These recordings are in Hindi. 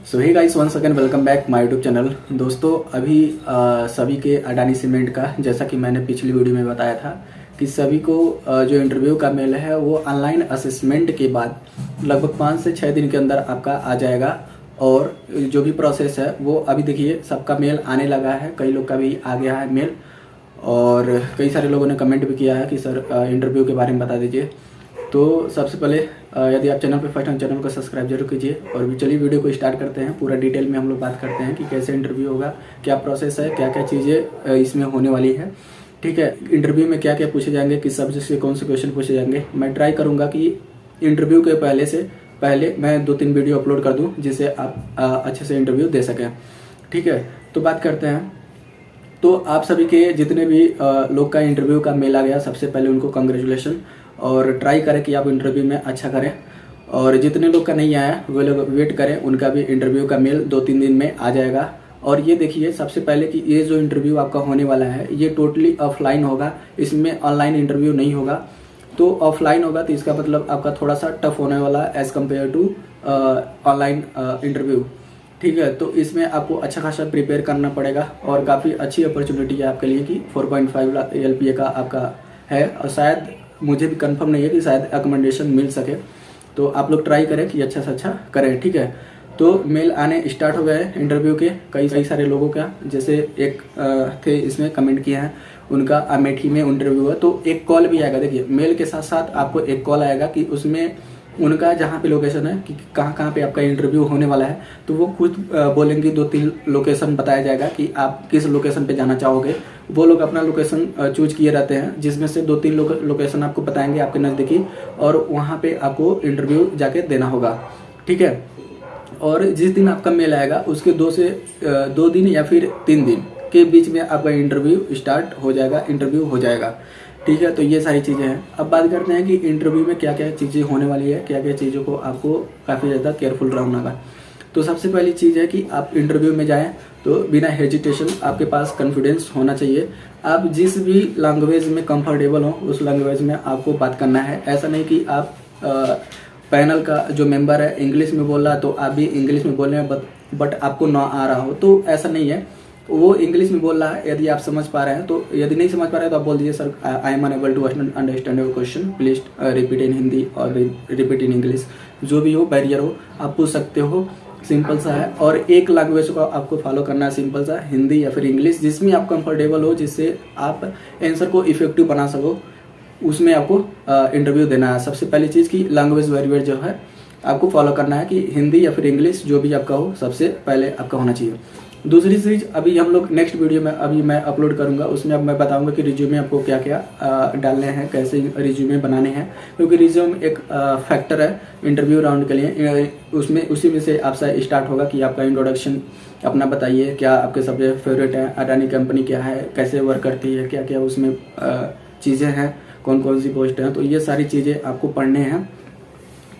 So hey guys, once again welcome back my YouTube channel. दोस्तों अभी सभी के अडानी सीमेंट का, जैसा कि मैंने पिछली वीडियो में बताया था कि सभी को जो इंटरव्यू का मेल है वो ऑनलाइन असेसमेंट के बाद लगभग 5 से 6 दिन के अंदर आपका आ जाएगा। और जो भी प्रोसेस है वो अभी देखिए सबका मेल आने लगा है, कई लोग का भी आ गया है मेल। और कई सारे लोगों ने कमेंट भी किया है कि सर इंटरव्यू के बारे में बता दीजिए। तो सबसे पहले यदि आप चैनल पर फर्स्ट टाइम, चैनल को सब्सक्राइब जरूर कीजिए। और चलिए वीडियो को स्टार्ट करते हैं। पूरा डिटेल में हम लोग बात करते हैं कि कैसे इंटरव्यू होगा, क्या प्रोसेस है, क्या क्या चीज़ें इसमें होने वाली है। ठीक है, इंटरव्यू में क्या क्या पूछे जाएंगे, किस सब्जेक्ट से कौन से क्वेश्चन पूछे जाएंगे। मैं ट्राई करूँगा कि इंटरव्यू के पहले मैं 2-3 वीडियो अपलोड कर दूँ जिससे आप अच्छे से इंटरव्यू दे सकें। ठीक है, तो बात करते हैं। तो आप सभी के जितने भी लोग का इंटरव्यू का मेल आ गया, सबसे पहले उनको कंग्रेचुलेशन। और ट्राई करें कि आप इंटरव्यू में अच्छा करें। और जितने लोग का नहीं आया वो लोग वेट करें, उनका भी इंटरव्यू का मेल 2-3 दिन में आ जाएगा। और ये देखिए सबसे पहले कि ये जो इंटरव्यू आपका होने वाला है ये टोटली ऑफलाइन होगा, इसमें ऑनलाइन इंटरव्यू नहीं होगा। तो ऑफलाइन होगा तो इसका मतलब आपका थोड़ा सा टफ होने वाला है as compare to online interview. ठीक है, तो इसमें आपको अच्छा खासा प्रिपेयर करना पड़ेगा। और काफ़ी अच्छी अपॉर्चुनिटी है आपके लिए कि 4.5 LPA का आपका है। और शायद मुझे भी कंफर्म नहीं है कि शायद अकोमोडेशन मिल सके। तो आप लोग ट्राई करें कि अच्छा से अच्छा करें। ठीक है, तो मेल आने स्टार्ट हो गए हैं इंटरव्यू के कई सारे लोगों का। जैसे एक थे इसमें कमेंट किया है, उनका अमेठी में इंटरव्यू है। तो एक कॉल भी आएगा। देखिए मेल के साथ साथ आपको एक कॉल आएगा कि उसमें उनका जहाँ पे लोकेशन है कि कहाँ पे आपका इंटरव्यू होने वाला है। तो वो खुद बोलेंगे, 2-3 लोकेशन बताया जाएगा कि आप किस लोकेशन पे जाना चाहोगे। वो लोग अपना लोकेशन चूज किए रहते हैं, जिसमें से 2-3 लोकेशन आपको बताएंगे आपके नज़दीकी, और वहाँ पे आपको इंटरव्यू जाके देना होगा। ठीक है, और जिस दिन आपका मेल आएगा उसके 2 दिन या फिर 3 दिन के बीच में आपका इंटरव्यू हो जाएगा। ठीक है, तो ये सारी चीज़ें हैं। अब बात करते हैं कि इंटरव्यू में क्या क्या चीज़ें होने वाली है, क्या क्या चीज़ों को आपको काफ़ी ज़्यादा केयरफुल रहना होगा। तो सबसे पहली चीज़ है कि आप इंटरव्यू में जाएं तो बिना हेजिटेशन आपके पास कॉन्फिडेंस होना चाहिए। आप जिस भी लैंग्वेज में कंफर्टेबल हो उस लैंग्वेज में आपको बात करना है। ऐसा नहीं कि आप पैनल का जो मेंबर है इंग्लिश में बोल रहा है तो आप भी इंग्लिश में बोल रहे हैं बट आपको ना आ रहा हो, तो ऐसा नहीं है। वो इंग्लिश में बोल रहा है, यदि आप समझ पा रहे हैं तो, यदि नहीं समझ पा रहे हैं तो आप बोल दीजिए sir I am unable to understand your question, please repeat in Hindi और रिपीट इन इंग्लिश। जो भी हो बैरियर हो आप पूछ सकते हो, सिंपल सा है। और एक लैंग्वेज को आपको फॉलो करना है, सिंपल सा, हिंदी या फिर इंग्लिश, जिसमें आप कंफर्टेबल हो, जिससे आप आंसर को इफेक्टिव बना सको, उसमें आपको इंटरव्यू देना है। सबसे पहली चीज़ की लैंग्वेज बैरियर जो है आपको फॉलो करना है कि हिंदी या फिर इंग्लिश जो भी आपका हो सबसे पहले आपका होना चाहिए। दूसरी चीज़ अभी हम लोग नेक्स्ट वीडियो में अभी मैं अपलोड करूंगा, उसमें अब मैं बताऊंगा कि रिज्यूमे आपको क्या क्या डालने हैं, कैसे रिज्यूमे बनाने हैं। क्योंकि रिज्यूम एक फैक्टर है इंटरव्यू राउंड के लिए। उसमें उसी में से आपसे स्टार्ट होगा कि आपका इंट्रोडक्शन अपना बताइए, क्या आपके सब्जेक्ट फेवरेट है, अडानी कंपनी क्या है, कैसे वर्क करती है, क्या क्या उसमें चीज़ें हैं, कौन कौन सी पोस्ट हैं। तो ये सारी चीज़ें आपको पढ़ने हैं,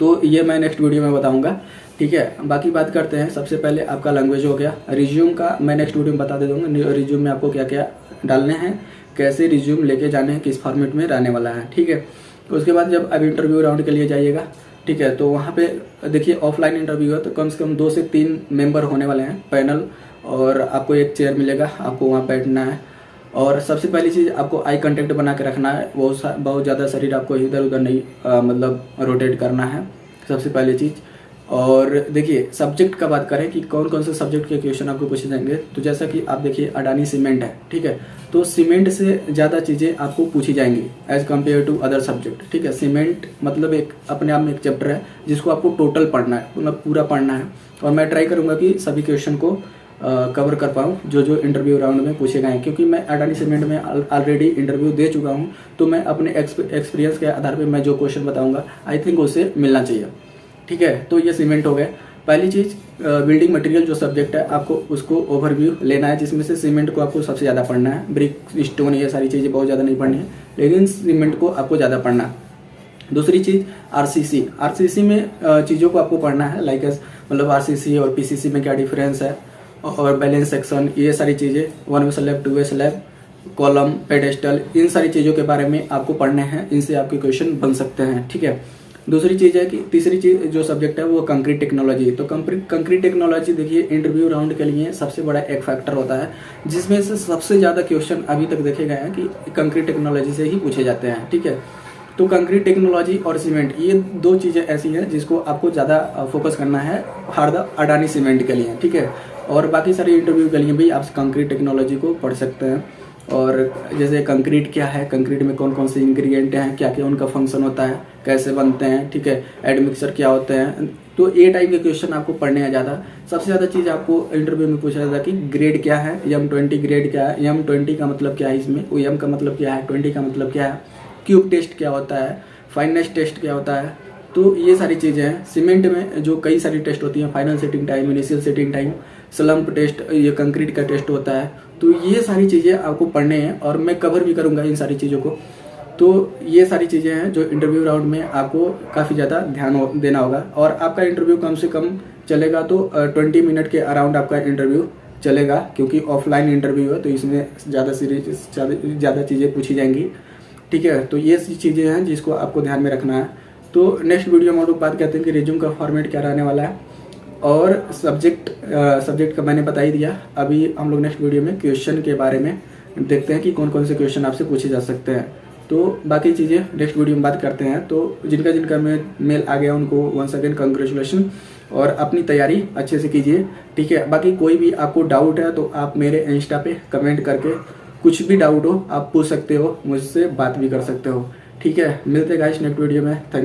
तो ये मैं नेक्स्ट वीडियो में बताऊंगा। ठीक है, बाकी बात करते हैं। सबसे पहले आपका लैंग्वेज हो गया। रिज्यूम का मैं नेक्स्ट वीडियो में बता दे दूँगा रिज्यूम में आपको क्या क्या डालने हैं, कैसे रिज्यूम लेके जाने हैं, किस फॉर्मेट में रहने वाला है। ठीक है, उसके बाद जब अब इंटरव्यू राउंड के लिए जाइएगा, ठीक है, तो वहाँ पे देखिए ऑफलाइन इंटरव्यू है तो कम से कम 2 से 3 मेंबर होने वाले हैं पैनल, और आपको एक चेयर मिलेगा, आपको वहाँ बैठना है। और सबसे पहली चीज़ आपको आई कांटेक्ट बना के रखना है, बहुत ज़्यादा शरीर आपको इधर उधर नहीं मतलब रोटेट करना है, सबसे पहली चीज़। और देखिए सब्जेक्ट का बात करें कि कौन कौन से सब्जेक्ट के क्वेश्चन आपको पूछे जाएंगे। तो जैसा कि आप देखिए अडानी सीमेंट है, ठीक है, तो सीमेंट से ज़्यादा चीज़ें आपको पूछी जाएंगी as compare to other subject. ठीक है, सीमेंट मतलब एक अपने आप में एक चैप्टर है जिसको आपको टोटल पढ़ना है, मतलब पूरा पढ़ना है। और मैं ट्राई करूँगा कि सभी क्वेश्चन को कवर कर पाऊँ जो इंटरव्यू राउंड में पूछे गए हैं। क्योंकि मैं अडानी सीमेंट में ऑलरेडी इंटरव्यू दे चुका हूँ, तो मैं अपने एक्सपीरियंस के आधार पे मैं जो क्वेश्चन बताऊँगा आई थिंक उससे मिलना चाहिए। ठीक है, तो ये सीमेंट हो गए। पहली चीज़ बिल्डिंग मटेरियल जो सब्जेक्ट है आपको उसको ओवरव्यू लेना है, जिसमें से सीमेंट को आपको सबसे ज़्यादा पढ़ना है। ब्रिक, स्टोन, ये सारी चीज़ें बहुत ज़्यादा नहीं पढ़नी है, लेकिन सीमेंट को आपको ज़्यादा पढ़ना है। दूसरी चीज़ आरसीसी में चीज़ों को आपको पढ़ना है, लाइक मतलब आरसीसी और पीसीसी में क्या डिफरेंस है, और बैलेंस सेक्शन, ये सारी चीज़ें, 1 way slab, 2 way slab, column, pedestal, इन सारी चीज़ों के बारे में आपको पढ़ने हैं। इनसे आपके क्वेश्चन बन सकते हैं। ठीक है, दूसरी चीज़ है कि तीसरी चीज़ जो सब्जेक्ट है वो कंक्रीट टेक्नोलॉजी। तो कंक्रीट टेक्नोलॉजी देखिए इंटरव्यू राउंड के लिए सबसे बड़ा एक फैक्टर होता है, जिसमें से सबसे ज़्यादा क्वेश्चन अभी तक देखे गए हैं कि कंक्रीट टेक्नोलॉजी से ही पूछे जाते हैं। ठीक है, तो कंक्रीट टेक्नोलॉजी और सीमेंट, ये दो चीज़ें ऐसी हैं जिसको आपको ज़्यादा फोकस करना है अडानी सीमेंट के लिए। ठीक है, और बाकी सारे इंटरव्यू के लिए भी आप कंक्रीट टेक्नोलॉजी को पढ़ सकते हैं। और जैसे कंक्रीट क्या है, कंक्रीट में कौन कौन से इंग्रेडिएंट हैं, क्या क्या उनका फंक्शन होता है, कैसे बनते हैं, ठीक है, एडमिक्सर क्या होते हैं, तो ये टाइप के क्वेश्चन आपको पढ़ने हैं ज़्यादा। सबसे ज़्यादा चीज़ आपको इंटरव्यू में पूछा जाता है कि ग्रेड क्या है, M20 ग्रेड क्या है, M20 का मतलब क्या है, इसमें M का मतलब क्या है, 20 का मतलब क्या है, क्यूब टेस्ट क्या होता है, फाइनेस टेस्ट क्या होता है। तो ये सारी चीज़ें हैं। सीमेंट में जो कई सारी टेस्ट होती हैं, final setting time, initial setting time, slump test, ये कंक्रीट का टेस्ट होता है। तो ये सारी चीज़ें आपको पढ़ने हैं और मैं कवर भी करूँगा इन सारी चीज़ों को। तो ये सारी चीज़ें हैं जो इंटरव्यू राउंड में आपको काफ़ी ज़्यादा ध्यान देना होगा। और आपका इंटरव्यू कम से कम चलेगा तो 20 मिनट के अराउंड आपका इंटरव्यू चलेगा, क्योंकि ऑफलाइन इंटरव्यू है तो इसमें ज़्यादा चीज़ें पूछी जाएंगी। ठीक है, तो ये चीज़ें हैं जिसको आपको ध्यान में रखना है। तो नेक्स्ट वीडियो में हम लोग बात करते हैं कि रिज्यूम का फॉर्मेट क्या रहने वाला है, और सब्जेक्ट का मैंने बता ही दिया। अभी हम लोग नेक्स्ट वीडियो में क्वेश्चन के बारे में देखते हैं कि कौन कौन से क्वेश्चन आपसे पूछे जा सकते हैं। तो बाकी चीज़ें नेक्स्ट वीडियो में बात करते हैं। तो जिनका मेल आ गया उनको वंस अगेन कंग्रेचुलेशन, और अपनी तैयारी अच्छे से कीजिए। ठीक है, बाकी कोई भी आपको डाउट है तो आप मेरे इंस्टा पे कमेंट करके कुछ भी डाउट हो आप पूछ सकते हो, मुझसे बात भी कर सकते हो। ठीक है, मिलते हैं गाइस नेक्स्ट वीडियो में। थैंक